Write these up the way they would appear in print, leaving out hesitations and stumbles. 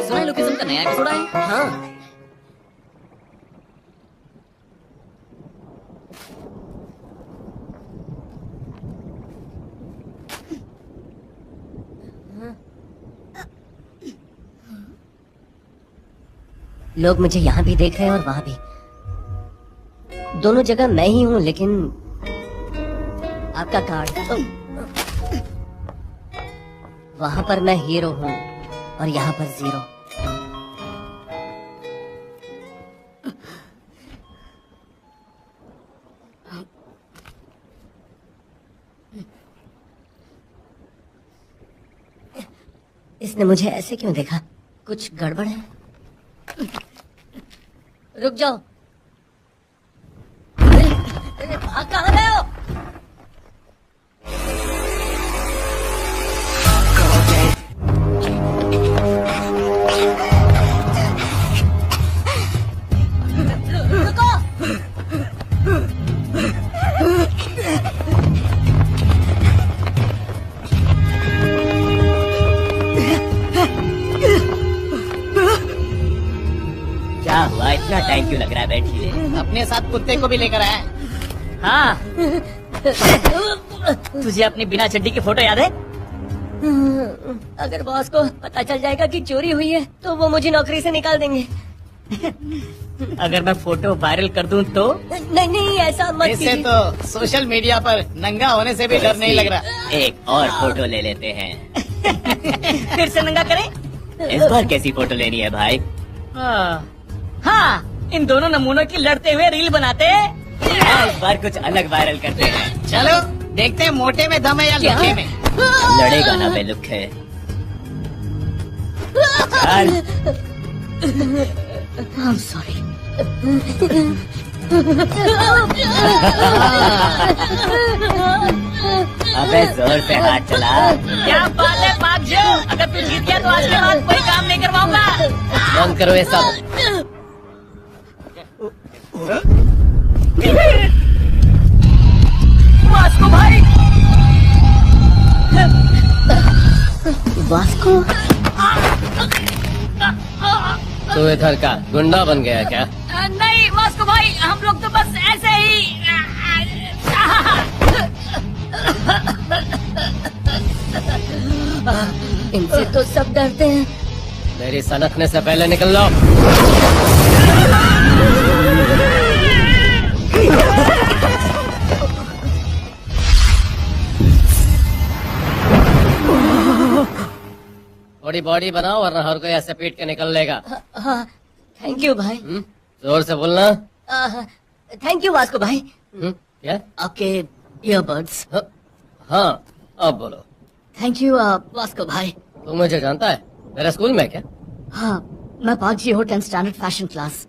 सुना है लोकेशन का नया एपिसोड आया है? हाँ। लोग मुझे यहाँ भी देख रहे हैं और वहाँ भी। दोनों जगह मैं ही हूँ, लेकिन आपका कार्ड वहाँ पर मैं हीरो हूँ और यहाँ पर जीरो। इसने मुझे ऐसे क्यों देखा? कुछ गड़बड़ है। रुक जाओ। भाग कहाँ गए हो? रुको। क्या हुआ? इतना टाइम क्यों लग रहा है? बैठिए। अपने साथ कुत्ते को भी लेकर आया है। हाँ। तुझे अपनी बिना चड्डी की फोटो याद है? अगर बॉस को पता चल जाएगा कि चोरी हुई है तो वो मुझे नौकरी से निकाल देंगे। अगर मैं फोटो वायरल कर दूं तो? नहीं नहीं, ऐसा मत ऐसे कीजिए। तो सोशल मीडिया पर नंगा होने से भी डर नहीं लग रहा। एक और फोटो ले लेते हैं। फिर से नंगा करें? इस बार कैसी फोटो लेनी है भाई? हाँ, इन दोनों नमूनों की लड़ते हुए रील बनाते हैं। इस बार कुछ अलग वायरल करते हैं। चलो देखते हैं मोटे में दम है या लुखे में। लड़ेगा ना बेलुक है। चल। I'm sorry. अबे जोर से हाथ चला। क्या बात है पागजो? अगर तू जीत गया तो आज के बाद कोई काम नहीं करवाऊंगा। बंद करो ये सब। वास्को भाई। वास्को? तू इधर का गुंडा बन गया क्या? नहीं वास्को भाई, हम लोग तो बस ऐसे ही। इनसे तो सब डरते हैं। मेरी सनकने से पहले निकल लो। थोड़ी बॉडी बनाओ वरना हर कोई ऐसे पीट के निकल लेगा। हाँ, थैंक यू भाई। जोर से बोलना। थैंक यू वास्को भाई। क्या? आपके ईयरबड्स। हाँ, अब बोलो। थैंक यू वास्को भाई। तू मुझे जानता है? मेरे स्कूल में क्या? हाँ, मैं पार्क जी हो 10th स्टैंडर्ड फैशन क्लास।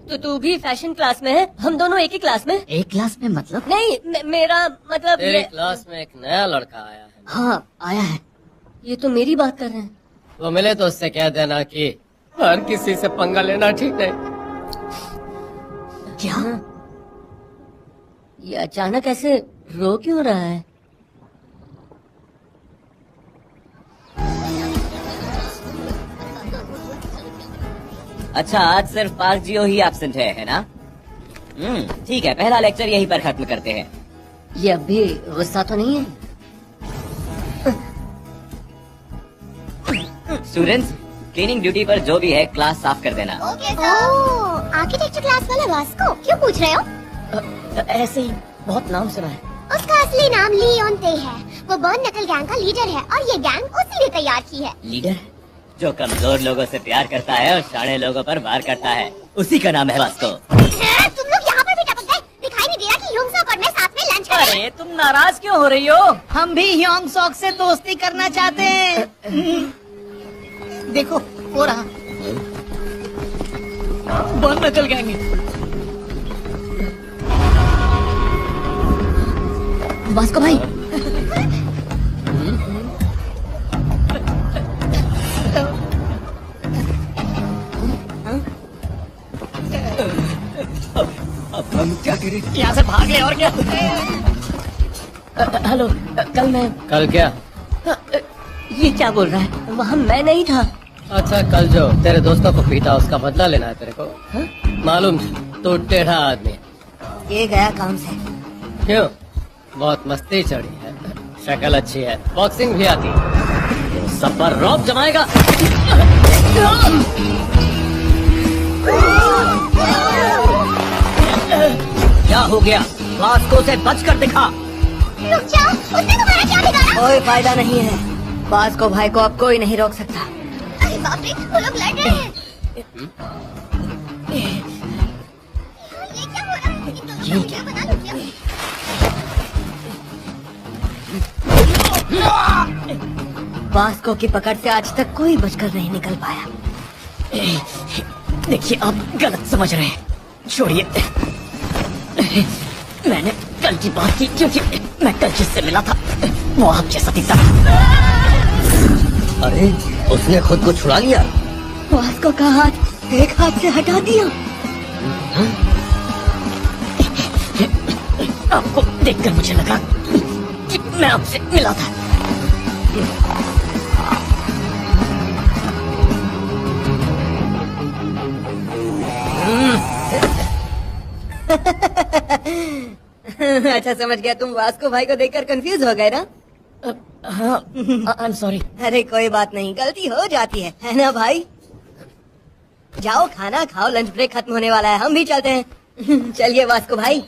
तो तू भी फैशन क्लास में है? हम दोनों एक ही क्लास में? एक क्लास में मतलब? नहीं, मेरा मतलब। तेरी क्लास में एक नया लड़का आया है। हाँ, आया है। ये तो मेरी बात कर रहे हैं। तो मिले तो उससे कह देना कि हर किसी से पंगा लेना ठीक नहीं। क्या? ये अचानक ऐसे रो क्यों रहा है? अच्छा, आज सिर्फ पार्क जियो ही एब्सेंट है ना? ठीक है, पहला लेक्चर यहीं पर खत्म करते हैं। ये अब भी गुस्सा तो नहीं है? स्टूडेंट्स, क्लीनिंग ड्यूटी पर जो भी है क्लास साफ कर देना। आर्किटेक्चर क्लास वाला वास्को, क्यों पूछ रहे हो? ऐसे ही बहुत नाम सुना है। उसका असली नाम लियोन ते है। वो बर्न नकल गैंग का लीडर है और ये गैंग उसी ने तैयार की है। लीडर जो कमजोर लोगों से प्यार करता है और शाणे लोगों पर वार करता है, उसी का नाम है वास्को। तुम लोग यहाँ पर भी टपक गए? दिखाई नहीं दे रहा कि ह्योंग-सॉक और मैं साथ में लंच करें? अरे तुम नाराज क्यों हो रही हो? हम भी ह्योंग-सॉक से दोस्ती करना चाहते हैं। देखो हो रहा बर्न नकल गैंग है। वास्को भाई। अब हम क्या करें? यहाँ से भाग ले और क्या? हेलो, कल मैं। कल क्या? ये क्या बोल रहा है? वहाँ मैं नहीं था। अच्छा कल जो तेरे दोस्तों को पीटा उसका बदला लेना है तेरे को हाँ? मालूम तू टेढ़ा आदमी है। ये गया काम से। क्यों? बहुत मस्ती चढ़ी है, शक्ल अच्छी है, बॉक्सिंग भी आती है, सब पर रौब जमाएगा। क्या हो गया? वास्को से बचकर दिखा। रुक जाओ, उसने तुम्हारा क्या बिगाड़ा? कोई फायदा नहीं है, वास्को भाई को अब कोई नहीं रोक सकता। अरे बाप रे, वो लोग लड़ रहे हैं। ये क्या हो रहा है? इन दोनों को क्या बना लूं क्या? वास्को की पकड़ से आज तक कोई बचकर नहीं निकल पाया। देखिए आप गलत समझ रहे हैं, छोड़िए। मैंने कल की बात की क्योंकि मैं कल जिससे मिला था वो आप जैसा दिखता। अरे उसने खुद को छुड़ा लिया। वास्को का हाथ एक हाथ से हटा दिया। आपको देखकर मुझे लगा कि मैं आपसे मिला था। अच्छा समझ गया, तुम वास्को भाई को देखकर कंफ्यूज हो गए ना? हाँ, आई एम सॉरी। अरे कोई बात नहीं, गलती हो जाती है ना भाई? जाओ खाना खाओ, लंच ब्रेक खत्म होने वाला है, हम भी चलते हैं। चलिए वास्को भाई।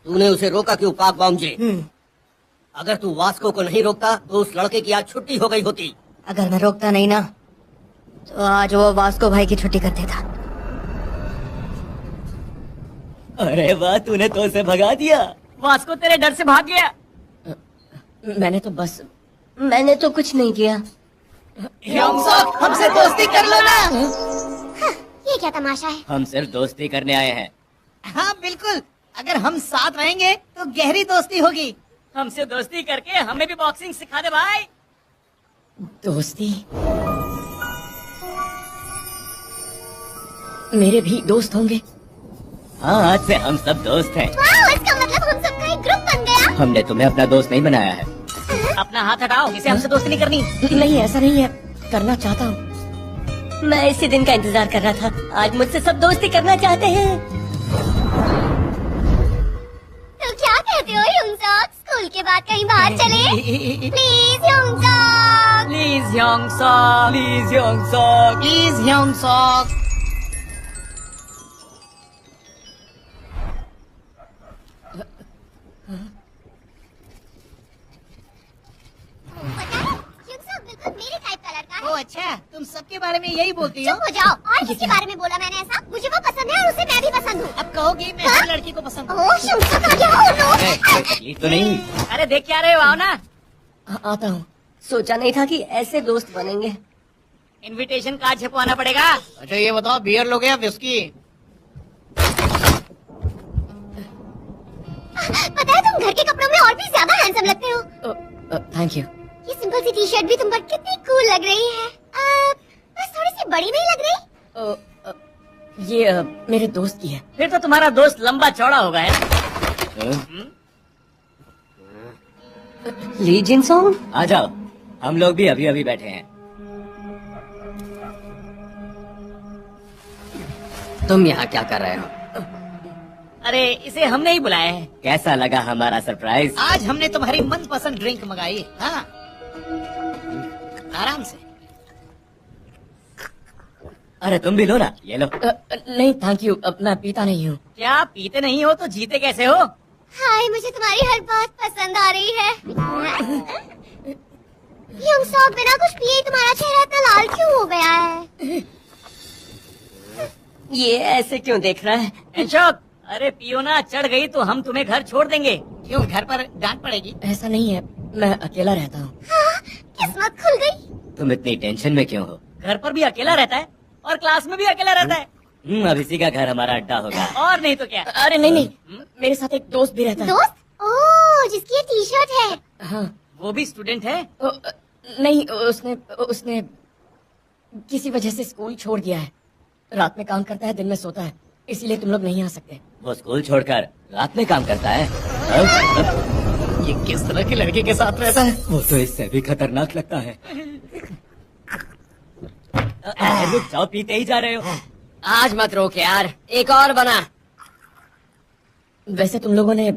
तूने उसे रोका क्यों पाक बॉम्ब जी? अगर तू वास्को को नहीं रोकता तो उस लड़के की आज छुट्टी हो गई होती। अगर मैं रोकता नहीं ना तो आज वो वास्को भाई की छुट्टी कर देता। अरे वाह, तूने तो उसे भगा दिया। वास्को तेरे डर से भाग गया। मैंने तो कुछ नहीं किया। योंगसोक, हमसे दोस्ती कर लो ना। हाँ, ये क्या तमाशा है? हम सिर्फ दोस्ती करने आए हैं। हाँ बिल्कुल, अगर हम साथ रहेंगे तो गहरी दोस्ती होगी। हमसे दोस्ती करके हमें भी बॉक्सिंग सिखा दे भाई। दोस्ती? मेरे भी दोस्त होंगे? हाँ, आज से हम सब दोस्त हैं। वाह, इसका मतलब हम सबका एक ग्रुप बन गया। हमने तुम्हें अपना दोस्त नहीं बनाया है। अपना हाथ हटाओ, इसे हमसे दोस्ती नहीं करनी। नहीं ऐसा नहीं है, करना चाहता हूँ। मैं इसी दिन का इंतजार कर रहा था, आज मुझसे सब दोस्ती करना चाहते हैं। तो क्या कहते हो योंगसोक, स्कूल के बाद कहीं बाहर चले? Please Yongseok. Please Yongseok, please Yongseok. Please Yongseok. पता है, योंगसोक बिल्कुल मेरे टाइप का लड़का है। ओ अच्छा, तुम सबके बारे में यही बोलती हो? चुप हो जाओ। और किसके बारे में बोला मैंने ऐसा? मुझे वो पसंद है और उसे मैं भी पसंद हूँ। अब कहोगी मैं हर लड़की को पसंद हूँ। ओह योंगसोक आ गया। Oh no. कोई तकलीफ तो नहीं? अरे देख क्या रहे हो, आओ ना। आता हूँ। सोचा नहीं था कि ऐसे दोस्त बनेंगे। इनविटेशन कार्ड छपवाना पड़ेगा। अच्छा ये बताओ, बियर लोगे या विस्की? पता है, तुम घर के कपड़ों में और भी ज्यादा हैंडसम लगते हो। Thank you. ये सिंपल सी टी शर्ट भी तुम पर कितनी कूल लग रही है। बस थोड़ी सी बड़ी नहीं लग रही? ये मेरे दोस्त की है। फिर तो तुम्हारा दोस्त लंबा चौड़ा होगा है। ली जिन सॉन्ग? आ जाओ, हम लोग भी अभी अभी बैठे हैं। तुम यहाँ क्या कर रहे हो? अरे इसे हमने ही बुलाया है। कैसा लगा हमारा सरप्राइज? आज हमने तुम्हारी मनपसंद ड्रिंक मंगाई। हाँ, आराम से। अरे तुम भी लो ना, ये लो। नहीं थैंक यू, मैं पीता नहीं हूँ। क्या पीते नहीं हो तो जीते कैसे हो? हाय, मुझे तुम्हारी हर बात पसंद आ रही है। योंगसोक, बिना कुछ पिए तुम्हारा चेहरा इतना लाल क्यों हो गया है? ये ऐसे क्यों देख रहा है? अशोक, अरे पियो ना, चढ़ गई तो हम तुम्हें घर छोड़ देंगे। क्यों, घर पर डांट पड़ेगी? ऐसा नहीं है, मैं अकेला रहता हूँ। हाँ, किस्मत खुल गई। तुम इतनी टेंशन में क्यों हो? घर पर भी अकेला रहता है और क्लास में भी अकेला रहता है। अब इसी का घर हमारा अड्डा होगा। और नहीं तो क्या। अरे नहीं नहीं, मेरे साथ एक दोस्त भी रहता है। दोस्त? ओह, जिसकी ये टी शर्ट है। हाँ। वो भी स्टूडेंट है? नहीं, उसने किसी वजह से स्कूल छोड़ दिया है। रात में काम करता है, दिन में सोता है, इसीलिए तुम लोग नहीं आ सकते। वो स्कूल छोड़कर रात में काम करता है? ये किस तरह की लड़की के साथ रहता है। वो तो इससे भी खतरनाक लगता है। रुक जाओ, पीते ही जा रहे हो। आज मत रोक यार, एक और बना। वैसे तुम लोगों ने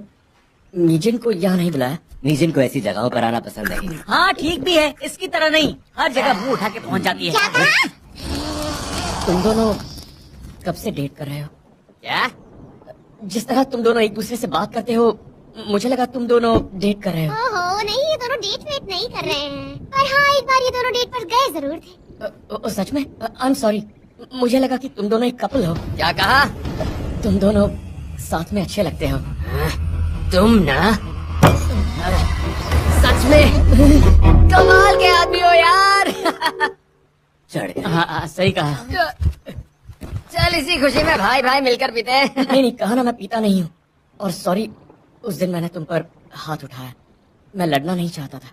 मीजिन को यहाँ नहीं बुलाया? मीजिन को ऐसी जगहों पर आना पसंद नहीं। हाँ ठीक भी है, इसकी तरह नहीं, हर जगह मुंह उठा के पहुंच जाती है। क्या कहा? तुम दोनों कब से डेट कर रहे हो? क्या? जिस तरह तुम दोनों एक दूसरे से बात करते हो, मुझे लगा तुम दोनों डेट कर रहे हो। ओहो नहीं, ये दोनों डेट वेट नहीं कर रहे हैं। पर हाँ, एक बार ये दोनों डेट पर गए जरूर थे। सच में? आई एम सॉरी, मुझे लगा कि तुम दोनों एक कपल हो। क्या कहा? तुम दोनों साथ में अच्छे लगते हो। तुम ना सच में कमाल के आदमी हो यार। चढ़ गए। हाँ सही कहा। चल इसी खुशी में भाई भाई मिलकर पीते हैं। नहीं कहा ना, मैं पीता नहीं हूँ। और सॉरी, उस दिन मैंने तुम पर हाथ उठाया, मैं लड़ना नहीं चाहता था।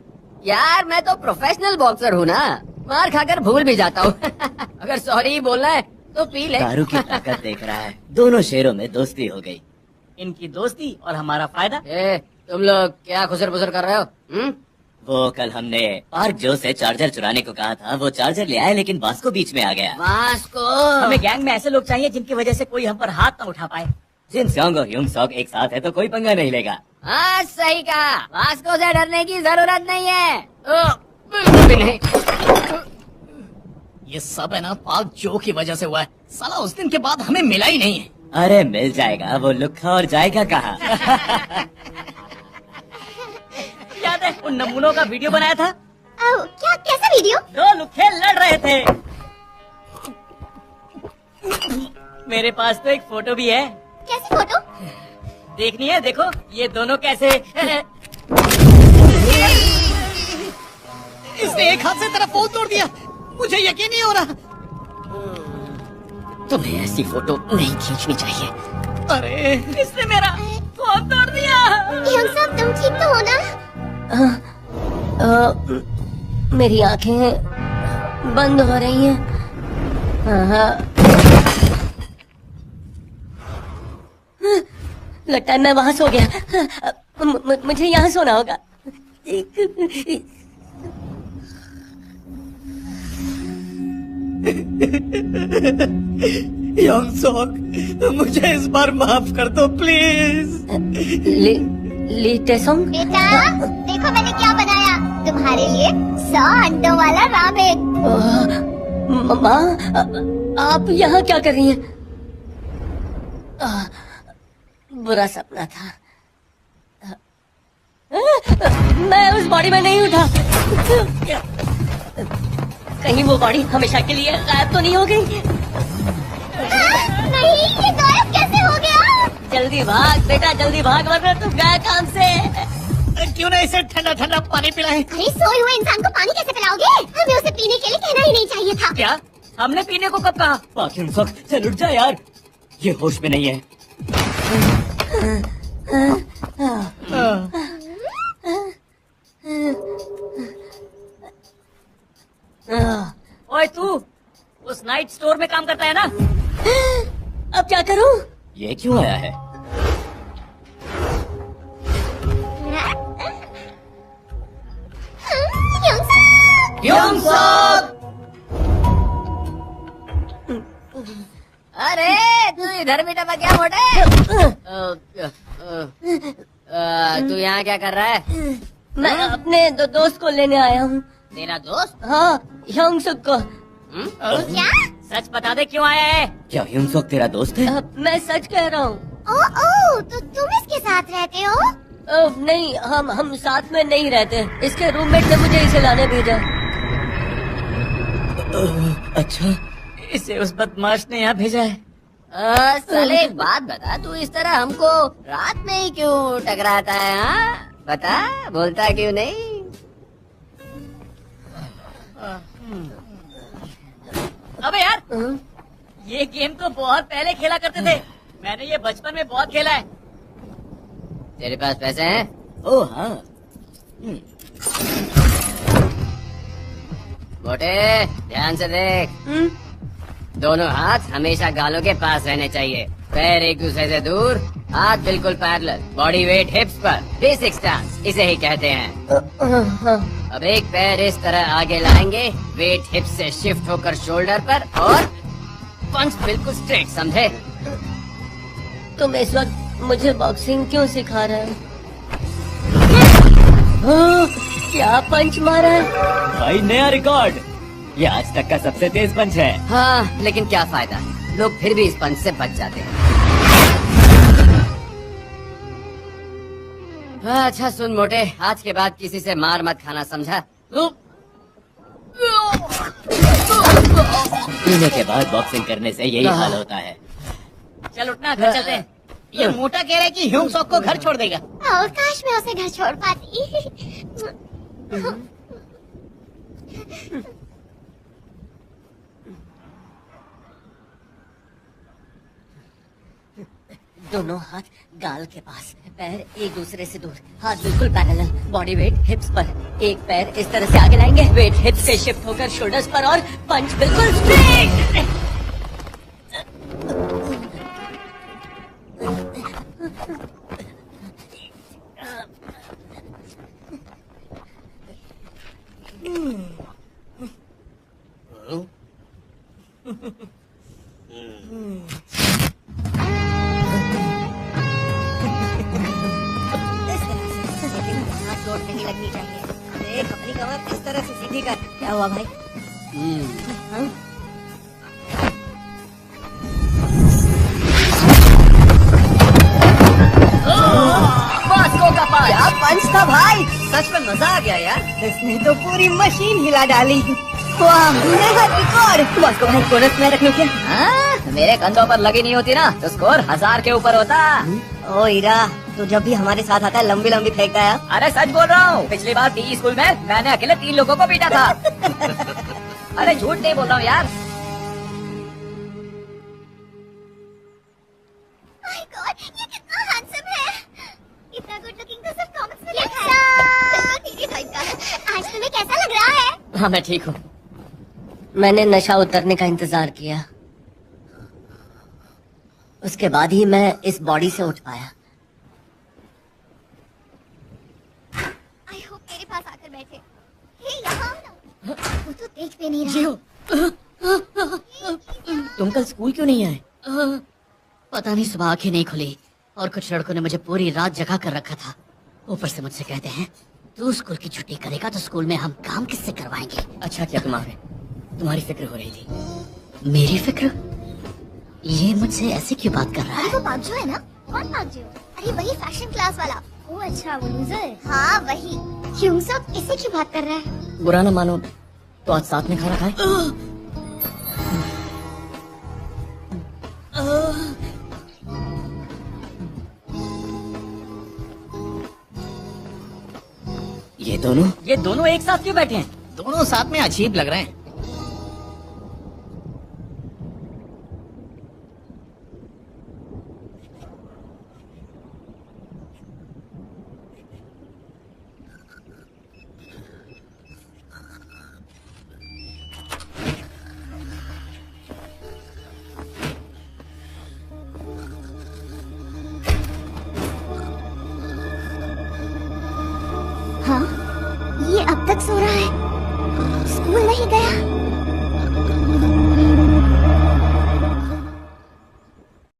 यार मैं तो प्रोफेशनल बॉक्सर हूँ ना, मार खाकर भूल भी जाता हूँ। अगर सॉरी बोलना है तो पी ले। दारू की ताकत देख रहा है। दोनों शेरों में दोस्ती हो गई। इनकी दोस्ती और हमारा फायदा। तुम लोग क्या खुसर पुसर कर रहे हो? वो कल हमने पार्क जो से चार्जर चुराने को कहा था, वो चार्जर ले आए, लेकिन वास्को बीच में आ गया। वास्को? हमें गैंग में ऐसे लोग चाहिए जिनकी वजह से कोई हम पर हाथ न उठा पाए। जिन सॉन्ग और ह्यूंग सॉन्ग एक साथ है तो कोई पंगा नहीं लेगा। हाँ सही कहा, वास्को से डरने की जरूरत नहीं है। बिल्कुल भी नहीं। ये सब है ना पार्क जो की वजह से हुआ है। साला उस दिन के बाद हमें मिला ही नहीं है। अरे मिल जाएगा, वो लुक्खा और जाएगा कहाँ। याद है उन नमूनों का वीडियो बनाया था? क्या, कैसा वीडियो? दो लुखे लड़ रहे थे। मेरे पास तो एक फोटो भी है। कैसी फोटो? देखनी है? देखो ये दोनों कैसे। इसने एक हाथ से तेरा फोन तोड़ दिया, मुझे यकीन नहीं हो रहा। तुम्हें ऐसी फोटो नहीं खींचनी चाहिए। अरे इसने मेरा फोन तोड़ दिया। हम सब, तुम ठीक तो हो ना? मेरी आंखें बंद हो रही हैं। लगता है मैं वहां सो गया। मुझे यहाँ सोना होगा। ह्यूंग सॉन्ग, मुझे इस बार माफ कर दो प्लीज। ली टेसोंग? बेटा देखो मैंने क्या बनाया तुम्हारे लिए, 100 अंडों वाला रामेन। माँ, आप यहाँ क्या कर रही हैं? बुरा सपना था। मैं उस बॉडी में नहीं उठा। कहीं वो बॉडी हमेशा के लिए गायब तो नहीं हो गई? नहीं, ये गायब कैसे हो गया? जल्दी भाग बेटा, जल्दी भाग, वरना तुम गए काम से। क्यों ना इसे ठंडा ठंडा पानी पिलाएं? अरे सोए हुए इंसान को पानी कैसे पिलाओगे? हमें उसे पीने के लिए कहना ही नहीं चाहिए था। क्या हमने पीने को कब कहा? ह्यूंग सॉन्ग, चल उठ जा यार, ये होश में नहीं है। ओए तू उस नाइट स्टोर में काम करता है ना? अब क्या करूं? ये क्यों आया है? ह्यूंग सॉन्ग, अरे तू इधर भी टपक गया मोटे। तू यहाँ क्या कर रहा है? मैं अपने दोस्त को लेने आया हूँ। तेरा दोस्त? हाँ, ह्यूंग सुक को। क्या? सच बता दे क्यों आया है? क्या ह्यूंग सॉन्ग तेरा दोस्त है? मैं सच कह रहा हूँ। ओ, तो तुम इसके साथ रहते हो? नहीं, हम साथ में नहीं रहते। इसके रूममेट ने मुझे इसे लाने भेजा। अच्छा, इसे उस बदमाश ने यहाँ भेजा है। साले एक बात बता, तू इस तरह हमको रात में ही क्यों टकराता है? हाँ बता, बोलता क्यों नहीं? अबे यार, ये गेम तो बहुत पहले खेला करते थे। मैंने ये बचपन में बहुत खेला है। तेरे पास पैसे हैं? ओह हाँ। मोटे ध्यान से देख, दोनों हाथ हमेशा गालों के पास रहने चाहिए। पैर एक दूसरे से दूर, हाथ बिल्कुल पैरेलल, बॉडी वेट हिप्स पर, बेसिक स्टांस इसे ही कहते हैं। अब एक पैर इस तरह आगे लाएंगे, वेट हिप्स से शिफ्ट होकर शोल्डर पर और पंच बिल्कुल स्ट्रेट, समझे? तुम इस वक्त मुझे बॉक्सिंग क्यों सिखा रहे हो? क्या पंच मारा है? भाई नया रिकॉर्ड, ये आज तक का सबसे तेज पंच है। हाँ, लेकिन क्या फायदा, लोग फिर भी इस पंच से बच जाते हैं। अच्छा सुन मोटे, आज के बाद किसी से मार मत खाना, समझा? पीने के बाद बॉक्सिंग करने से यही हाल होता है। चल उठना, घर चलते हैं। ये मोटा कह रहा है कि ह्यूंग सॉक को घर छोड़ देगा। और काश मैं उसे घर छोड़ पाती। दोनों हाथ गाल के पास, पैर एक दूसरे से दूर, हाथ बिल्कुल पैरेलल, बॉडी वेट हिप्स पर। एक पैर इस तरह से आगे लाएंगे, वेट हिप्स से शिफ्ट होकर शोल्डर्स पर और पंच बिल्कुल स्ट्रेट। चोट नहीं लगनी चाहिए। देख अपनी कमर इस तरह से सीधी कर। क्या हुआ भाई? हाँ? वास्को का पंच। क्या पंच था भाई, सच में मजा आ गया यार। इसने तो पूरी मशीन हिला डाली। वाह, नया रिकॉर्ड। वास्को भाई बोनस में रख लूं क्या? हाँ, मेरे कंधों पर लगी नहीं होती ना तो स्कोर 1000 के ऊपर होता। ओ हीरा, तू जब भी हमारे साथ आता है लंबी लंबी फेंकता है। अरे सच बोल रहा हूँ, पिछली बार PE स्कूल में मैंने अकेले 3 लोगों को पीटा था। अरे झूठ नहीं बोल रहा हूँ यार। माय गॉड, ये कितना हैंडसम है। इतना गुड लुकिंग तो सिर्फ कॉमिक्स में देखा है। बिल्कुल टीवी टाइप का है। आज तुम्हें कैसा लग रहा है? हाँ मैं ठीक हूँ। मैंने नशा उतरने का इंतजार किया, उसके बाद ही मैं इस बॉडी से उठ पाया। आई होप मेरे पास आकर बैठे। हे यहाँ आओ ना। वो तो देख भी नहीं रहा। तुम कल स्कूल क्यों नहीं आए? पता नहीं, सुबह आंखें नहीं खुली और कुछ लड़कों ने मुझे पूरी रात जगा कर रखा था। ऊपर से मुझसे कहते हैं तू स्कूल की छुट्टी करेगा तो स्कूल में हम काम किससे करवाएंगे। अच्छा क्या तुम्हारी फिक्र हो रही थी? मेरी फिक्र? ये मुझसे ऐसे क्यों बात कर रहा अरे है? वो पागजो है ना? कौन पागजो? अरे वही फैशन क्लास वाला। ओह अच्छा, वो लूजर। हाँ वही। क्यों सब इससे क्यों बात कर रहा है? बुरा ना मानो तो आज साथ में खाना खाए? ये दोनों एक साथ क्यों बैठे हैं? दोनों साथ में अजीब लग रहे हैं।